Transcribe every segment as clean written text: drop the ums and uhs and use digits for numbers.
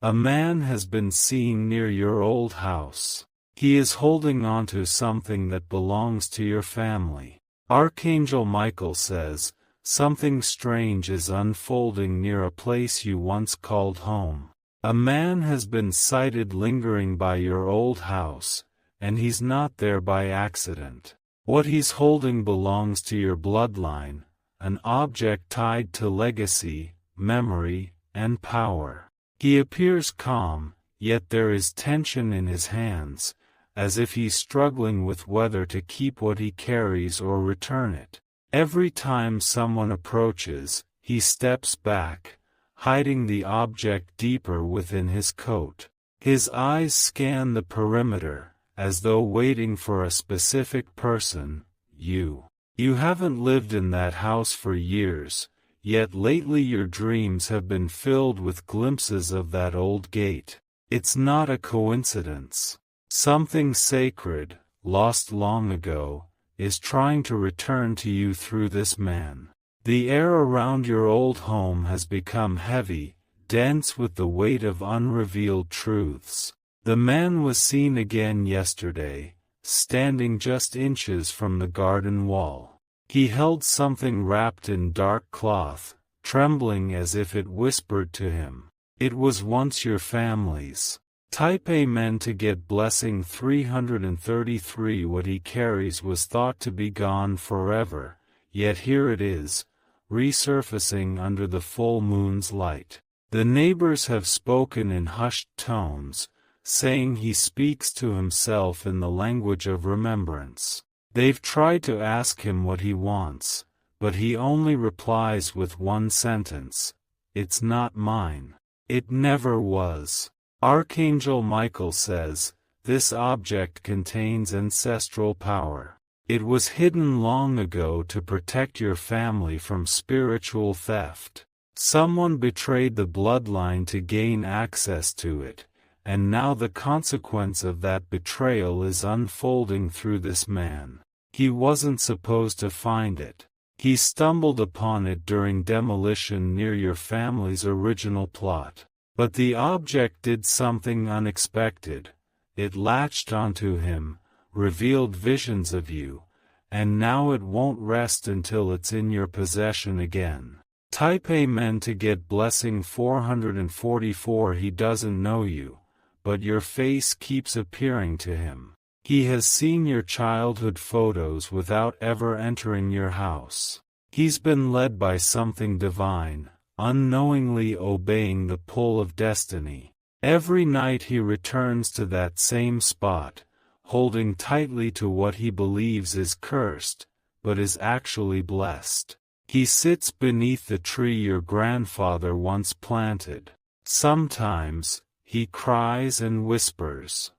A man has been seen near your old house. He is holding onto something that belongs to your family. Archangel Michael says, something strange is unfolding near a place you once called home. A man has been sighted lingering by your old house, and he's not there by accident. What he's holding belongs to your bloodline, an object tied to legacy, memory, and power. He appears calm, yet there is tension in his hands, as if he's struggling with whether to keep what he carries or return it. Every time someone approaches, he steps back, hiding the object deeper within his coat. His eyes scan the perimeter, as though waiting for a specific person, you. You haven't lived in that house for years, yet lately your dreams have been filled with glimpses of that old gate. It's not a coincidence. Something sacred, lost long ago, is trying to return to you through this man. The air around your old home has become heavy, dense with the weight of unrevealed truths. The man was seen again yesterday, standing just inches from the garden wall. He held something wrapped in dark cloth, trembling as if it whispered to him, "It was once your family's." Type Amen to get blessing 333. What he carries was thought to be gone forever, yet here it is, resurfacing under the full moon's light. The neighbors have spoken in hushed tones, saying he speaks to himself in the language of remembrance. They've tried to ask him what he wants, but he only replies with one sentence, "It's not mine. It never was." Archangel Michael says, this object contains ancestral power. It was hidden long ago to protect your family from spiritual theft. Someone betrayed the bloodline to gain access to it, and now the consequence of that betrayal is unfolding through this man. He wasn't supposed to find it. He stumbled upon it during demolition near your family's original plot. But the object did something unexpected. It latched onto him, revealed visions of you, and now it won't rest until it's in your possession again. Type Amen to get blessing 444. He doesn't know you, but your face keeps appearing to him. He has seen your childhood photos without ever entering your house. He's been led by something divine, unknowingly obeying the pull of destiny. Every night he returns to that same spot, holding tightly to what he believes is cursed, but is actually blessed. He sits beneath the tree your grandfather once planted. Sometimes, he cries and whispers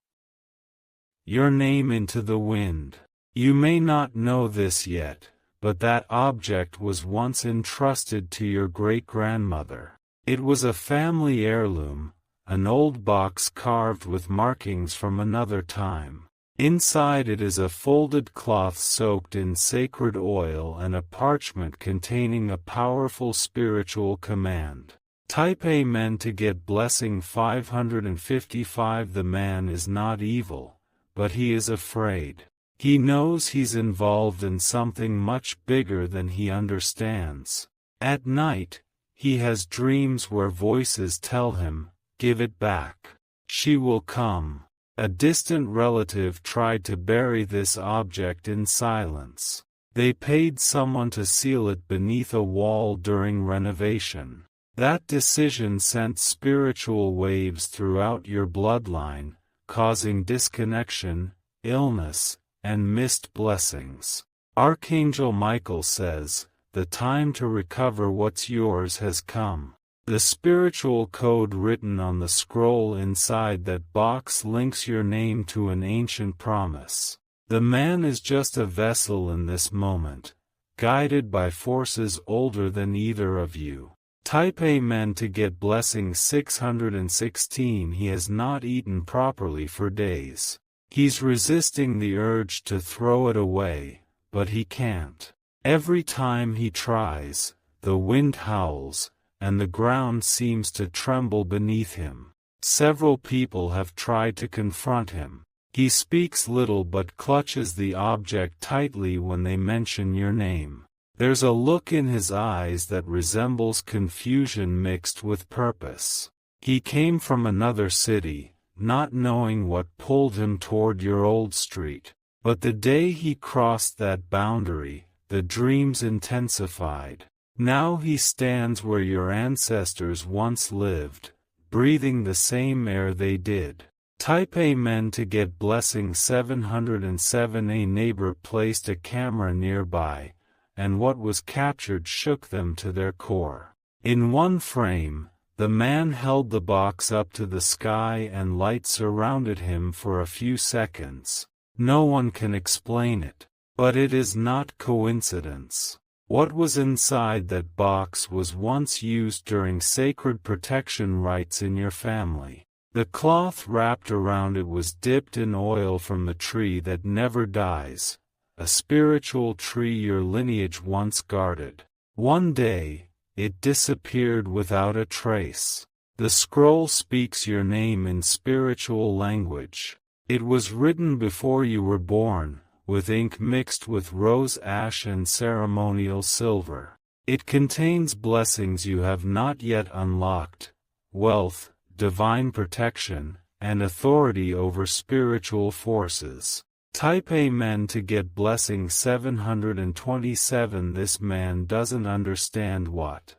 your name into the wind. You may not know this yet, but that object was once entrusted to your great-grandmother. It was a family heirloom, an old box carved with markings from another time. Inside it is a folded cloth soaked in sacred oil and a parchment containing a powerful spiritual command. Type Amen to get blessing 555. The man is not evil, but he is afraid. He knows he's involved in something much bigger than he understands. At night, he has dreams where voices tell him, "Give it back. She will come." A distant relative tried to bury this object in silence. They paid someone to seal it beneath a wall during renovation. That decision sent spiritual waves throughout your bloodline, causing disconnection, illness, and missed blessings. Archangel Michael says, the time to recover what's yours has come. The spiritual code written on the scroll inside that box links your name to an ancient promise. The man is just a vessel in this moment, guided by forces older than either of you. Type Amen to get blessing 616. He has not eaten properly for days. He's resisting the urge to throw it away, but he can't. Every time he tries, the wind howls, and the ground seems to tremble beneath him. Several people have tried to confront him. He speaks little but clutches the object tightly when they mention your name. There's a look in his eyes that resembles confusion mixed with purpose. He came from another city, not knowing what pulled him toward your old street. But the day he crossed that boundary, the dreams intensified. Now he stands where your ancestors once lived, breathing the same air they did. Type Amen to get blessing 707. A neighbor placed a camera nearby, and what was captured shook them to their core. In one frame, the man held the box up to the sky and light surrounded him for a few seconds. No one can explain it, but it is not coincidence. What was inside that box was once used during sacred protection rites in your family. The cloth wrapped around it was dipped in oil from the tree that never dies, a spiritual tree your lineage once guarded. One day, it disappeared without a trace. The scroll speaks your name in spiritual language. It was written before you were born, with ink mixed with rose ash and ceremonial silver. It contains blessings you have not yet unlocked: wealth, divine protection, and authority over spiritual forces. Type Amen to get blessing 727. This man doesn't understand what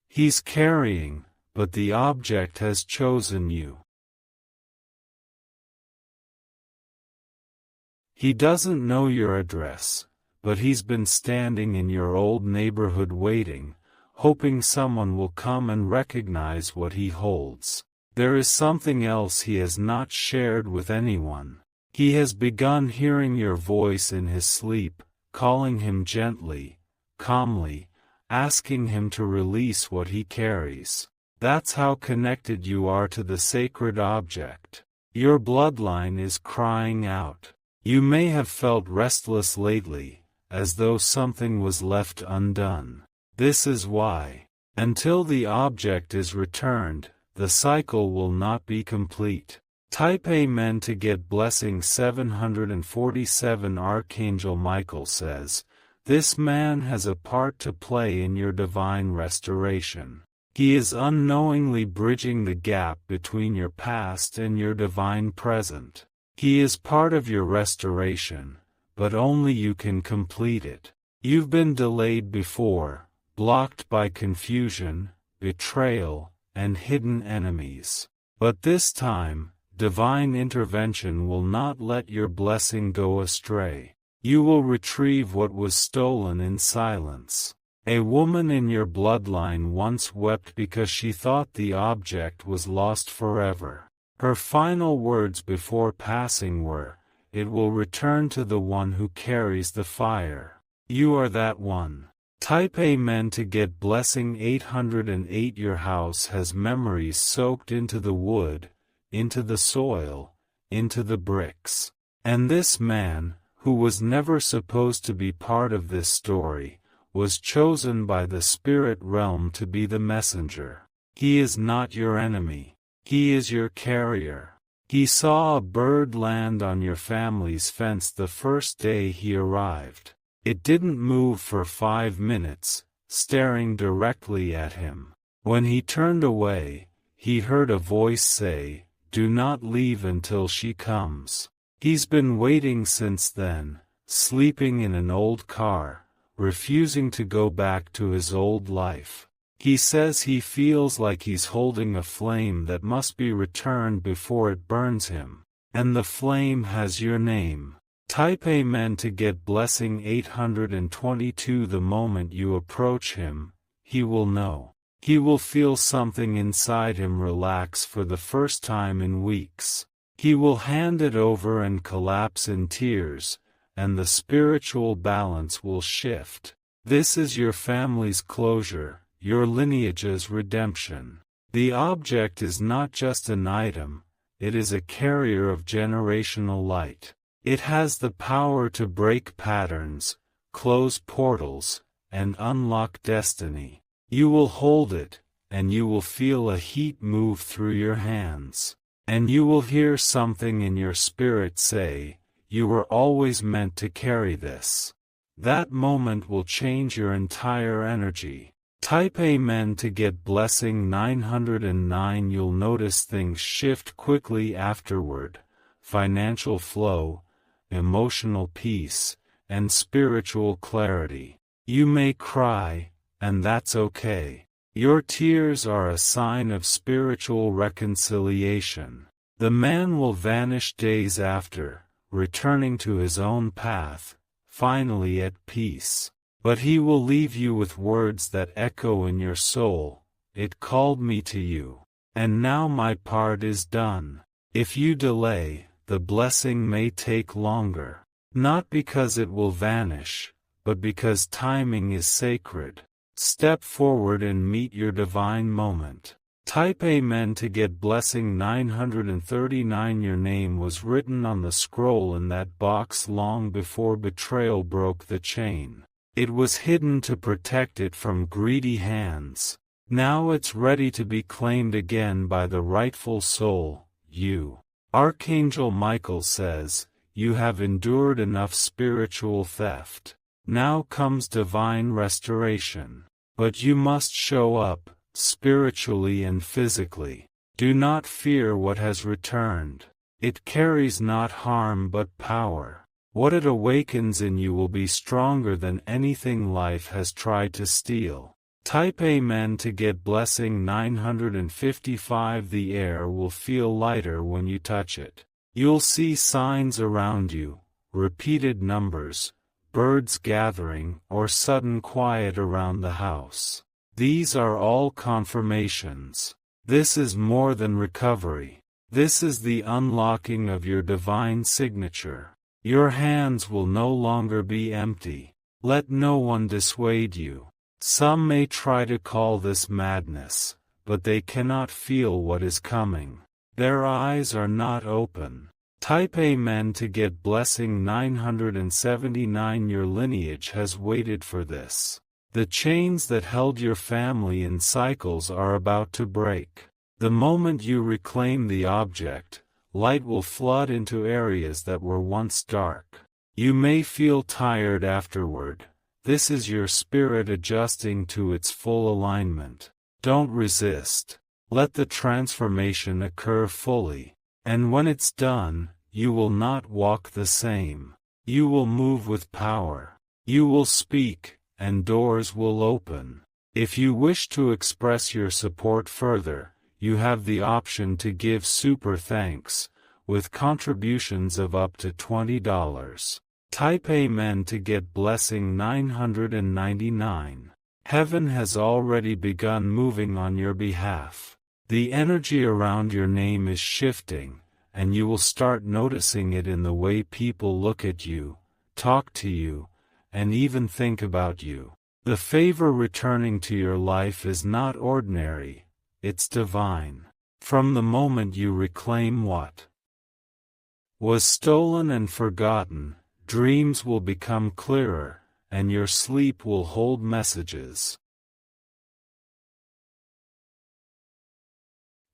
he's carrying, but the object has chosen you. He doesn't know your address, but he's been standing in your old neighborhood waiting, hoping someone will come and recognize what he holds. There is something else he has not shared with anyone. He has begun hearing your voice in his sleep, calling him gently, calmly, asking him to release what he carries. That's how connected you are to the sacred object. Your bloodline is crying out. You may have felt restless lately, as though something was left undone. This is why. Until the object is returned, the cycle will not be complete. Type Amen to get blessing 747. Archangel Michael says, this man has a part to play in your divine restoration. He is unknowingly bridging the gap between your past and your divine present. He is part of your restoration, but only you can complete it. You've been delayed before, blocked by confusion, betrayal, and hidden enemies. But this time, divine intervention will not let your blessing go astray. You will retrieve what was stolen in silence. A woman in your bloodline once wept because she thought the object was lost forever. Her final words before passing were, "It will return to the one who carries the fire." You are that one. Type Amen to get blessing 808. Your house has memories soaked into the wood, into the soil, into the bricks. And this man, who was never supposed to be part of this story, was chosen by the spirit realm to be the messenger. He is not your enemy. He is your carrier. He saw a bird land on your family's fence the first day he arrived. It didn't move for 5 minutes, staring directly at him. When he turned away, he heard a voice say, "Do not leave until she comes." He's been waiting since then, sleeping in an old car, refusing to go back to his old life. He says he feels like he's holding a flame that must be returned before it burns him. And the flame has your name. Type Amen to get blessing 822. The moment you approach him, he will know. He will feel something inside him relax for the first time in weeks. He will hand it over and collapse in tears, and the spiritual balance will shift. This is your family's closure, your lineage's redemption. The object is not just an item, it is a carrier of generational light. It has the power to break patterns, close portals, and unlock destiny. You will hold it, and you will feel a heat move through your hands. And you will hear something in your spirit say, "You were always meant to carry this." That moment will change your entire energy. Type Amen to get blessing 909. You'll notice things shift quickly afterward: financial flow, emotional peace, and spiritual clarity. You may cry, and that's okay. Your tears are a sign of spiritual reconciliation. The man will vanish days after, returning to his own path, finally at peace. But he will leave you with words that echo in your soul: "It called me to you. And now my part is done." If you delay, the blessing may take longer. Not because it will vanish, but because timing is sacred. Step forward and meet your divine moment. Type Amen to get blessing 939. Your name was written on the scroll in that box long before betrayal broke the chain. It was hidden to protect it from greedy hands. Now it's ready to be claimed again by the rightful soul, you. Archangel Michael says, "You have endured enough spiritual theft. Now comes divine restoration. But you must show up, spiritually and physically. Do not fear what has returned. It carries not harm but power. What it awakens in you will be stronger than anything life has tried to steal." Type Amen to get blessing 955. The air will feel lighter when you touch it. You'll see signs around you, repeated numbers, birds gathering, or sudden quiet around the house. These are all confirmations. This is more than recovery. This is the unlocking of your divine signature. Your hands will no longer be empty. Let no one dissuade you. Some may try to call this madness, but they cannot feel what is coming. Their eyes are not open. Type Amen to get blessing 979. Your lineage has waited for this. The chains that held your family in cycles are about to break. The moment you reclaim the object, light will flood into areas that were once dark. You may feel tired afterward. This is your spirit adjusting to its full alignment. Don't resist. Let the transformation occur fully. And when it's done, you will not walk the same. You will move with power. You will speak, and doors will open. If you wish to express your support further, you have the option to give super thanks, with contributions of up to $20. Type Amen to get blessing 999. Heaven has already begun moving on your behalf. The energy around your name is shifting, and you will start noticing it in the way people look at you, talk to you, and even think about you. The favor returning to your life is not ordinary, it's divine. From the moment you reclaim what was stolen and forgotten, dreams will become clearer, and your sleep will hold messages.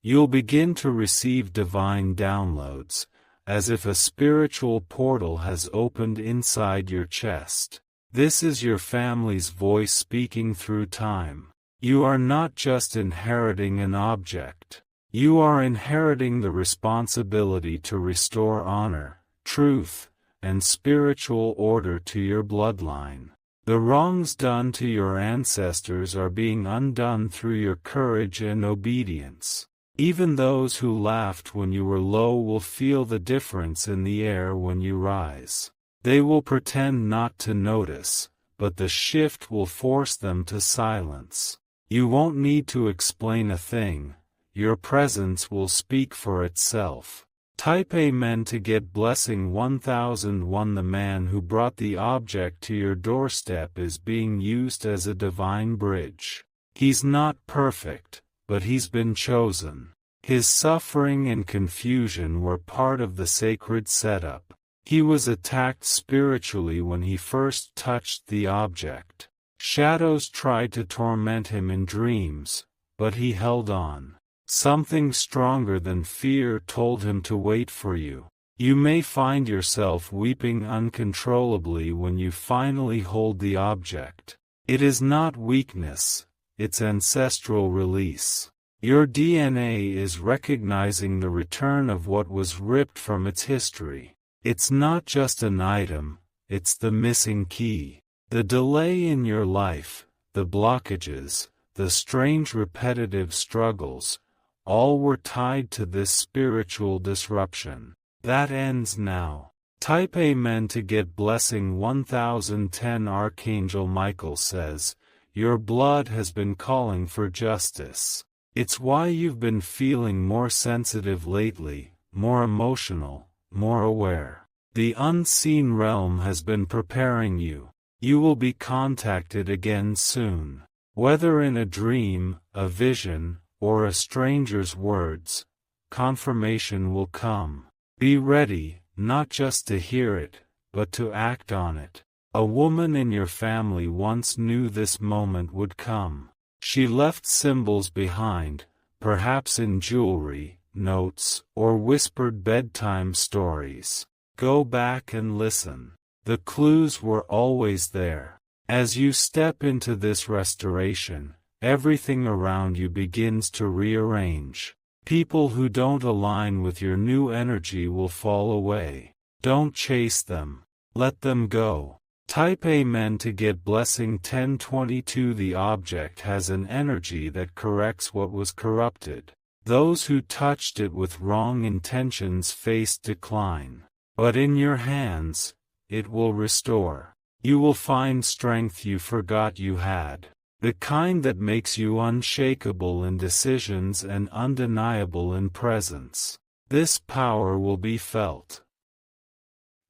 You'll begin to receive divine downloads, as if a spiritual portal has opened inside your chest. This is your family's voice speaking through time. You are not just inheriting an object. You are inheriting the responsibility to restore honor, truth, and spiritual order to your bloodline. The wrongs done to your ancestors are being undone through your courage and obedience. Even those who laughed when you were low will feel the difference in the air when you rise. They will pretend not to notice, but the shift will force them to silence. You won't need to explain a thing. Your presence will speak for itself. Type Amen to get blessing 1001. The man who brought the object to your doorstep is being used as a divine bridge. He's not perfect, but he's been chosen. His suffering and confusion were part of the sacred setup. He was attacked spiritually when he first touched the object. Shadows tried to torment him in dreams, but he held on. Something stronger than fear told him to wait for you. You may find yourself weeping uncontrollably when you finally hold the object. It is not weakness, it's ancestral release. Your DNA is recognizing the return of what was ripped from its history. It's not just an item, it's the missing key. The delay in your life, the blockages, the strange repetitive struggles, all were tied to this spiritual disruption. That ends now. Type Amen to get blessing 1010. Archangel Michael says, your blood has been calling for justice. It's why you've been feeling more sensitive lately, more emotional, more aware. The unseen realm has been preparing you. You will be contacted again soon. Whether in a dream, a vision, or a stranger's words, confirmation will come. Be ready, not just to hear it, but to act on it. A woman in your family once knew this moment would come. She left symbols behind, perhaps in jewelry, notes, or whispered bedtime stories. Go back and listen. The clues were always there. As you step into this restoration, everything around you begins to rearrange. People who don't align with your new energy will fall away. Don't chase them. Let them go. Type Amen to get blessing 1022. The object has an energy that corrects what was corrupted. Those who touched it with wrong intentions faced decline. But in your hands, it will restore. You will find strength you forgot you had. The kind that makes you unshakable in decisions and undeniable in presence. This power will be felt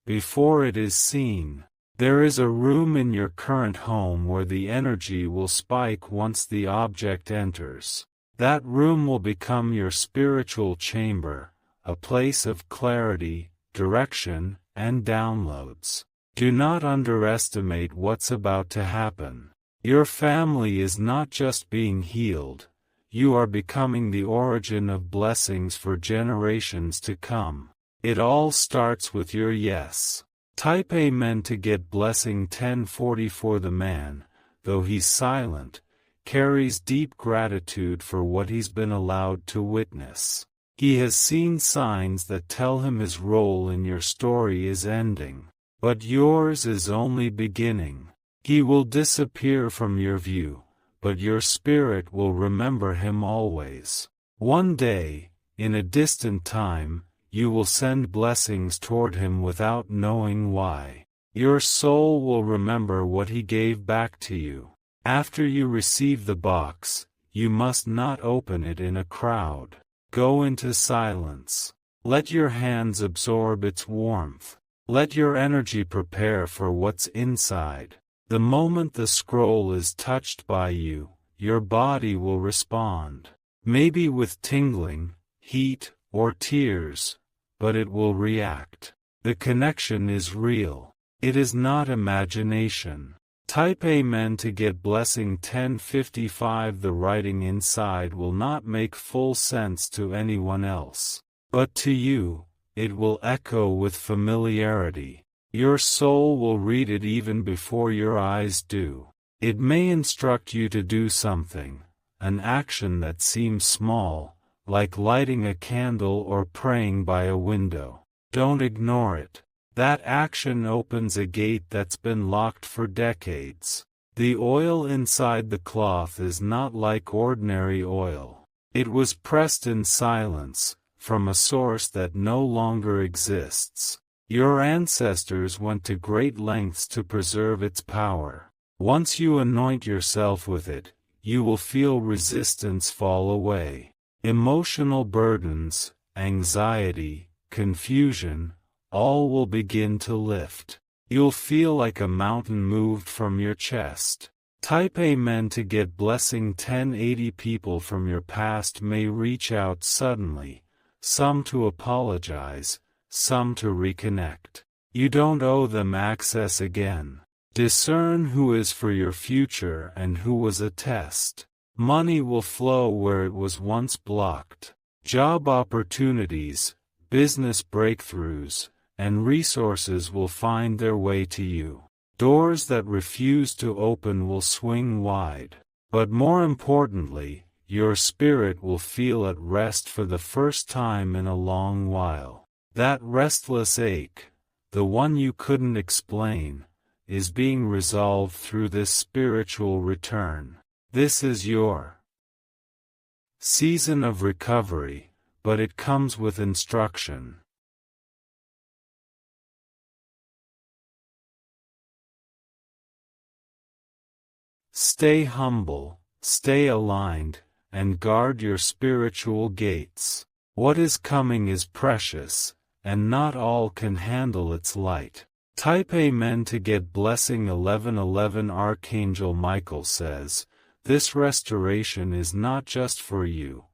before it is seen. There is a room in your current home where the energy will spike once the object enters. That room will become your spiritual chamber, a place of clarity, direction, and downloads. Do not underestimate what's about to happen. Your family is not just being healed, you are becoming the origin of blessings for generations to come. It all starts with your yes. Type Amen to get blessing 1044. The man, though he's silent, carries deep gratitude for what he's been allowed to witness. He has seen signs that tell him his role in your story is ending, but yours is only beginning. He will disappear from your view, but your spirit will remember him always. One day, in a distant time, you will send blessings toward him without knowing why. Your soul will remember what he gave back to you. After you receive the box, you must not open it in a crowd. Go into silence. Let your hands absorb its warmth. Let your energy prepare for what's inside. The moment the scroll is touched by you, your body will respond. Maybe with tingling, heat, or tears, but it will react. The connection is real. It is not imagination. Type Amen to get blessing 1055. The writing inside will not make full sense to anyone else, but to you, it will echo with familiarity. Your soul will read it even before your eyes do. It may instruct you to do something, an action that seems small, like lighting a candle or praying by a window. Don't ignore it. That action opens a gate that's been locked for decades. The oil inside the cloth is not like ordinary oil. It was pressed in silence, from a source that no longer exists. Your ancestors went to great lengths to preserve its power. Once you anoint yourself with it, you will feel resistance fall away. Emotional burdens, anxiety, confusion, all will begin to lift. You'll feel like a mountain moved from your chest. Type Amen to get blessing 1080. People from your past may reach out suddenly, some to apologize, some to reconnect. You don't owe them access again. Discern who is for your future and who was a test. Money will flow where it was once blocked. Job opportunities, business breakthroughs, and resources will find their way to you. Doors that refuse to open will swing wide. But more importantly, your spirit will feel at rest for the first time in a long while. That restless ache, the one you couldn't explain, is being resolved through this spiritual return. This is your season of recovery, but it comes with instruction. Stay humble, stay aligned, and guard your spiritual gates. What is coming is precious, and not all can handle its light. Type Amen to get blessing 1111. Archangel Michael says, this restoration is not just for you.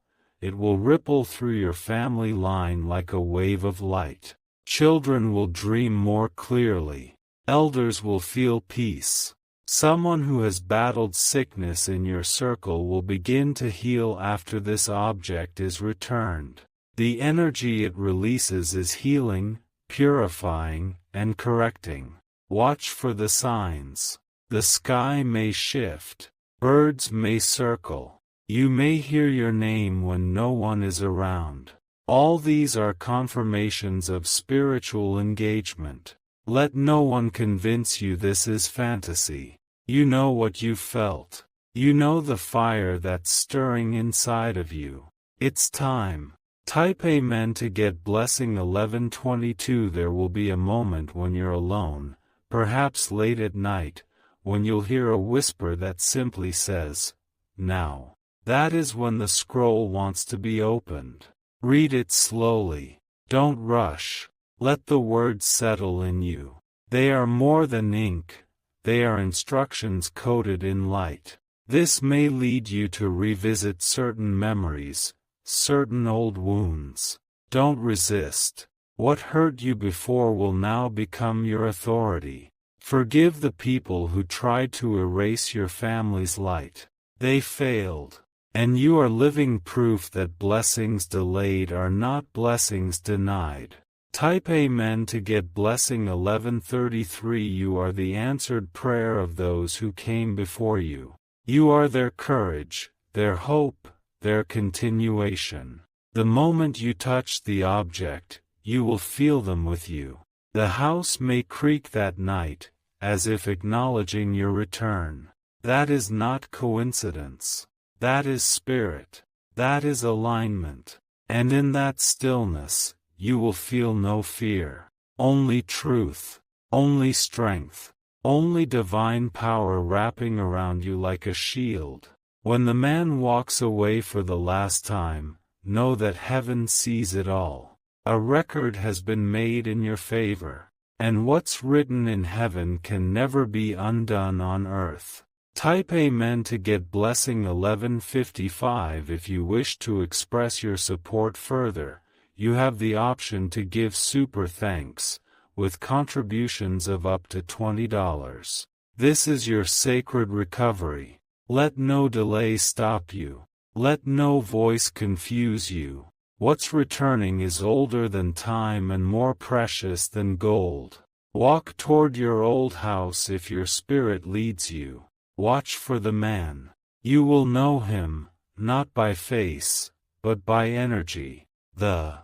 It will ripple through your family line like a wave of light. Children will dream more clearly. Elders will feel peace. Someone who has battled sickness in your circle will begin to heal after this object is returned. The energy it releases is healing, purifying, and correcting. Watch for the signs. The sky may shift. Birds may circle. You may hear your name when no one is around. All these are confirmations of spiritual engagement. Let no one convince you this is fantasy. You know what you felt. You know the fire that's stirring inside of you. It's time. Type Amen to get blessing 1122. There will be a moment when you're alone, perhaps late at night, when you'll hear a whisper that simply says, now. That is when the scroll wants to be opened. Read it slowly. Don't rush. Let the words settle in you. They are more than ink. They are instructions coated in light. This may lead you to revisit certain memories, certain old wounds. Don't resist. What hurt you before will now become your authority. Forgive the people who tried to erase your family's light. They failed. And you are living proof that blessings delayed are not blessings denied. Type Amen to get blessing 1133. You are the answered prayer of those who came before you. You are their courage, their hope, their continuation. The moment you touch the object, you will feel them with you. The house may creak that night, as if acknowledging your return. That is not coincidence. That is spirit. That is alignment. And in that stillness, you will feel no fear. Only truth. Only strength. Only divine power wrapping around you like a shield. When the man walks away for the last time, know that heaven sees it all. A record has been made in your favor. And what's written in heaven can never be undone on earth. Type Amen to get blessing 1155. If you wish to express your support further, you have the option to give super thanks, with contributions of up to $20. This is your sacred recovery. Let no delay stop you. Let no voice confuse you. What's returning is older than time and more precious than gold. Walk toward your old house if your spirit leads you. Watch for the man. You will know him, not by face, but by energy. The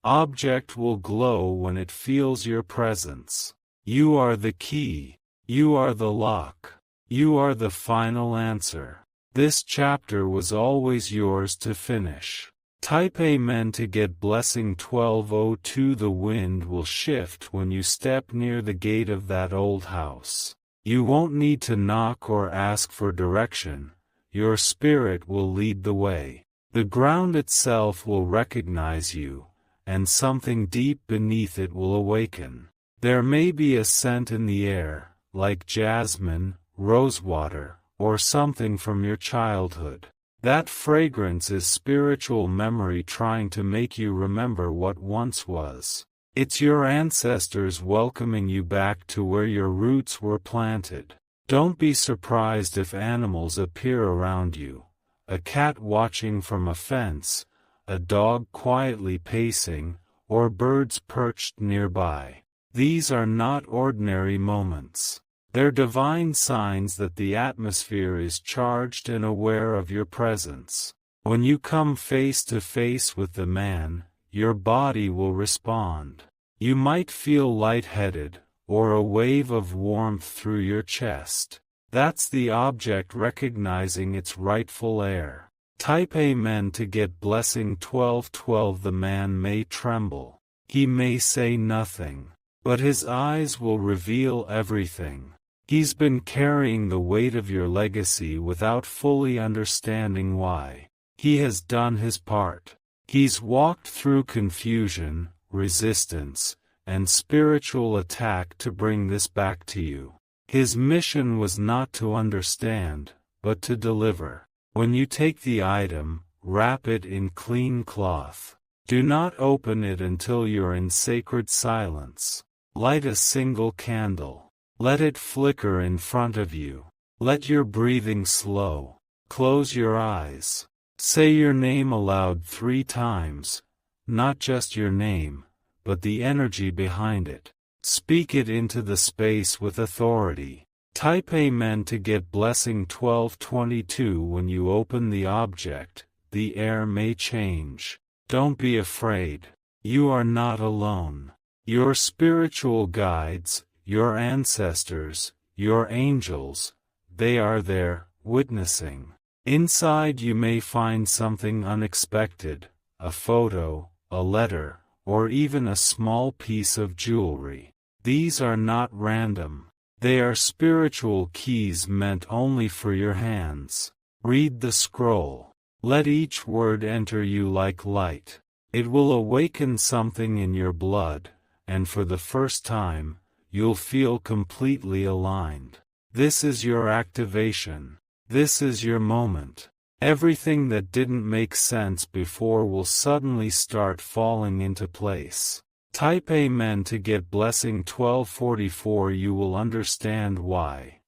object will glow when it feels your presence. You are the key. You are the lock. You are the final answer. This chapter was always yours to finish. Type Amen to get blessing 1202. The wind will shift when you step near the gate of that old house. You won't need to knock or ask for direction. Your spirit will lead the way. The ground itself will recognize you, and something deep beneath it will awaken. There may be a scent in the air, like jasmine, rosewater, or something from your childhood. That fragrance is spiritual memory trying to make you remember what once was. It's your ancestors welcoming you back to where your roots were planted. Don't be surprised if animals appear around you. A cat watching from a fence, a dog quietly pacing, or birds perched nearby. These are not ordinary moments. They're divine signs that the atmosphere is charged and aware of your presence. When you come face to face with the man, your body will respond. You might feel lightheaded, or a wave of warmth through your chest. That's the object recognizing its rightful heir. Type Amen to get blessing 1212. The man may tremble. He may say nothing, but his eyes will reveal everything. He's been carrying the weight of your legacy without fully understanding why. He has done his part. He's walked through confusion, resistance, and spiritual attack to bring this back to you. His mission was not to understand, but to deliver. When you take the item, wrap it in clean cloth. Do not open it until you're in sacred silence. Light a single candle. Let it flicker in front of you. Let your breathing slow. Close your eyes. Say your name aloud 3 times, not just your name, but the energy behind it. Speak it into the space with authority. Type Amen to get blessing 1222. When you open the object, the air may change. Don't be afraid. You are not alone. Your spiritual guides, your ancestors, your angels, they are there, witnessing. Inside you may find something unexpected, a photo, a letter, or even a small piece of jewelry. These are not random. They are spiritual keys meant only for your hands. Read the scroll. Let each word enter you like light. It will awaken something in your blood, and for the first time, you'll feel completely aligned. This is your activation. This is your moment. Everything that didn't make sense before will suddenly start falling into place. Type Amen to get blessing 1244. You will understand why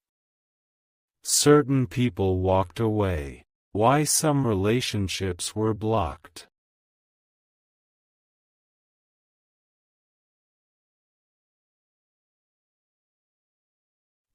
certain people walked away, why some relationships were blocked,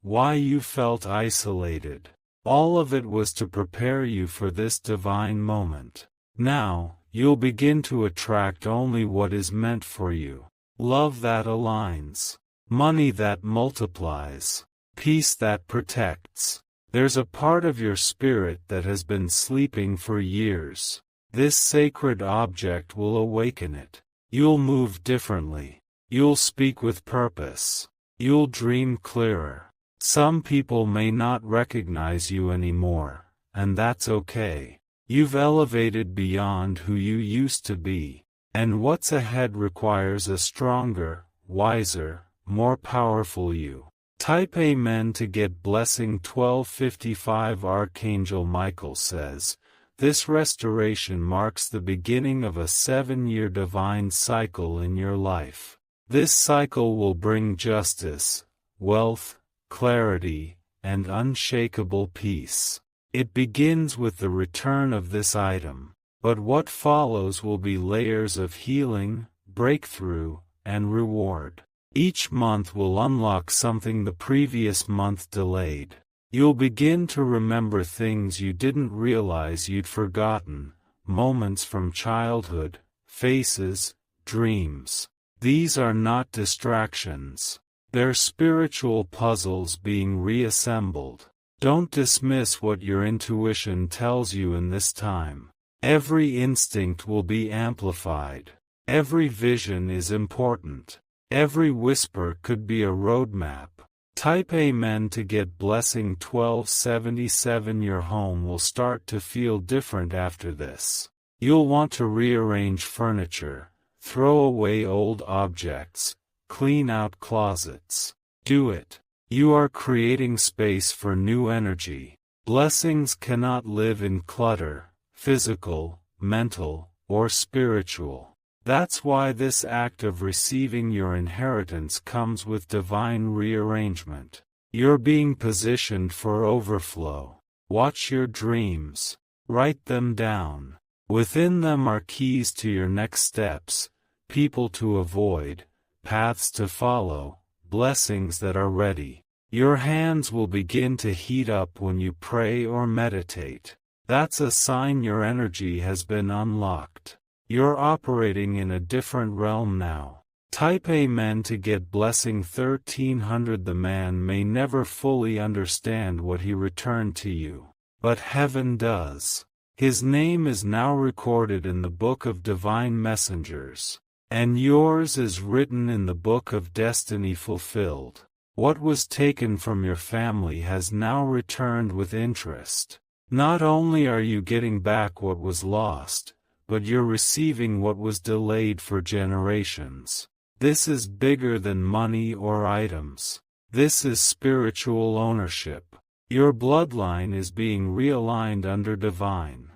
why you felt isolated. All of it was to prepare you for this divine moment. Now, you'll begin to attract only what is meant for you. Love that aligns. Money that multiplies. Peace that protects. There's a part of your spirit that has been sleeping for years. This sacred object will awaken it. You'll move differently. You'll speak with purpose. You'll dream clearer. Some people may not recognize you anymore, and that's okay. You've elevated beyond who you used to be, and what's ahead requires a stronger, wiser, more powerful you. Type Amen to get blessing 1255. Archangel Michael says, this restoration marks the beginning of a 7-year divine cycle in your life. This cycle will bring justice, wealth, clarity, and unshakable peace. It begins with the return of this item, but what follows will be layers of healing, breakthrough, and reward. Each month will unlock something the previous month delayed. You'll begin to remember things you didn't realize you'd forgotten, moments from childhood, faces, dreams. These are not distractions. They're spiritual puzzles being reassembled. Don't dismiss what your intuition tells you in this time. Every instinct will be amplified. Every vision is important. Every whisper could be a roadmap. Type Amen to get blessing 1277. Your home will start to feel different after this. You'll want to rearrange furniture, throw away old objects, clean out closets. Do it. You are creating space for new energy. Blessings cannot live in clutter, physical, mental, or spiritual. That's why this act of receiving your inheritance comes with divine rearrangement. You're being positioned for overflow. Watch your dreams. Write them down. Within them are keys to your next steps, people to avoid, paths to follow, blessings that are ready. Your hands will begin to heat up when you pray or meditate. That's a sign your energy has been unlocked. You're operating in a different realm now. Type Amen to get blessing 1300. The man may never fully understand what he returned to you, but heaven does. His name is now recorded in the book of divine messengers, and yours is written in the book of destiny fulfilled. What was taken from your family has now returned with interest. Not only are you getting back what was lost, but you're receiving what was delayed for generations. This is bigger than money or items. This is spiritual ownership. Your bloodline is being realigned under divine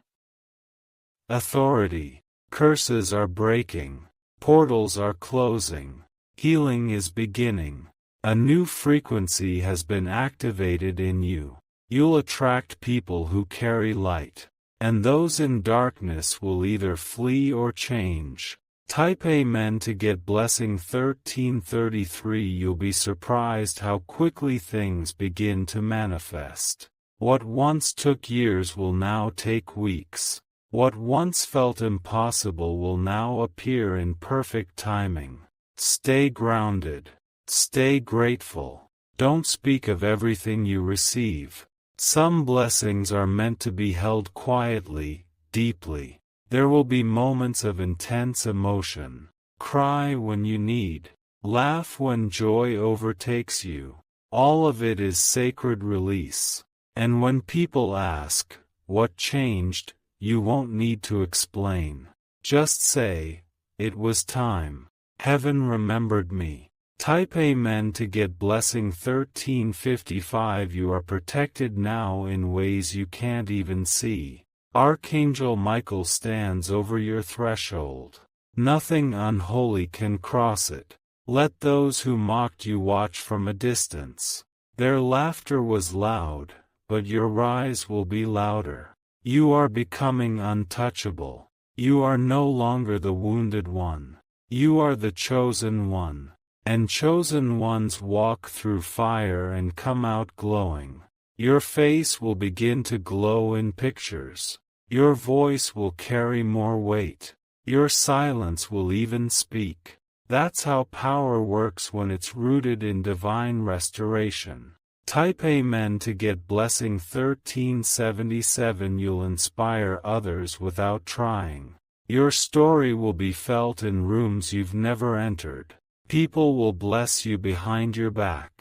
authority. Curses are breaking. Portals are closing. Healing is beginning. A new frequency has been activated in you. You'll attract people who carry light, and those in darkness will either flee or change. Type Amen to get blessing 1333. You'll be surprised how quickly things begin to manifest. What once took years will now take weeks. What once felt impossible will now appear in perfect timing. Stay grounded. Stay grateful. Don't speak of everything you receive. Some blessings are meant to be held quietly, deeply. There will be moments of intense emotion. Cry when you need. Laugh when joy overtakes you. All of it is sacred release. And when people ask, what changed, you won't need to explain. Just say, it was time. Heaven remembered me. Type Amen to get blessing 1355. You are protected now in ways you can't even see. Archangel Michael stands over your threshold. Nothing unholy can cross it. Let those who mocked you watch from a distance. Their laughter was loud, but your rise will be louder. You are becoming untouchable. You are no longer the wounded one. You are the chosen one. And chosen ones walk through fire and come out glowing. Your face will begin to glow in pictures. Your voice will carry more weight. Your silence will even speak. That's how power works when it's rooted in divine restoration. Type Amen to get blessing 1377. You'll inspire others without trying. Your story will be felt in rooms you've never entered. People will bless you behind your back.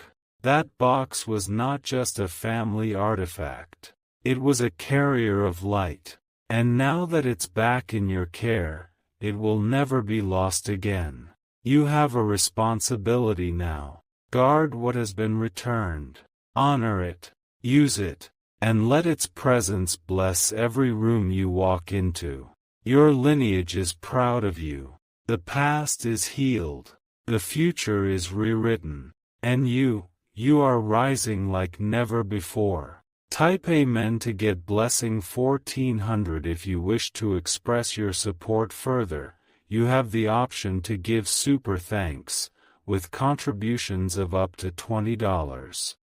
That box was not just a family artifact. It was a carrier of light. And now that it's back in your care, it will never be lost again. You have a responsibility now. Guard what has been returned. Honor it. Use it. And let its presence bless every room you walk into. Your lineage is proud of you. The past is healed. The future is rewritten. And you are rising like never before. Type Amen to get blessing 1400. If you wish to express your support further, you have the option to give super thanks, with contributions of up to $20.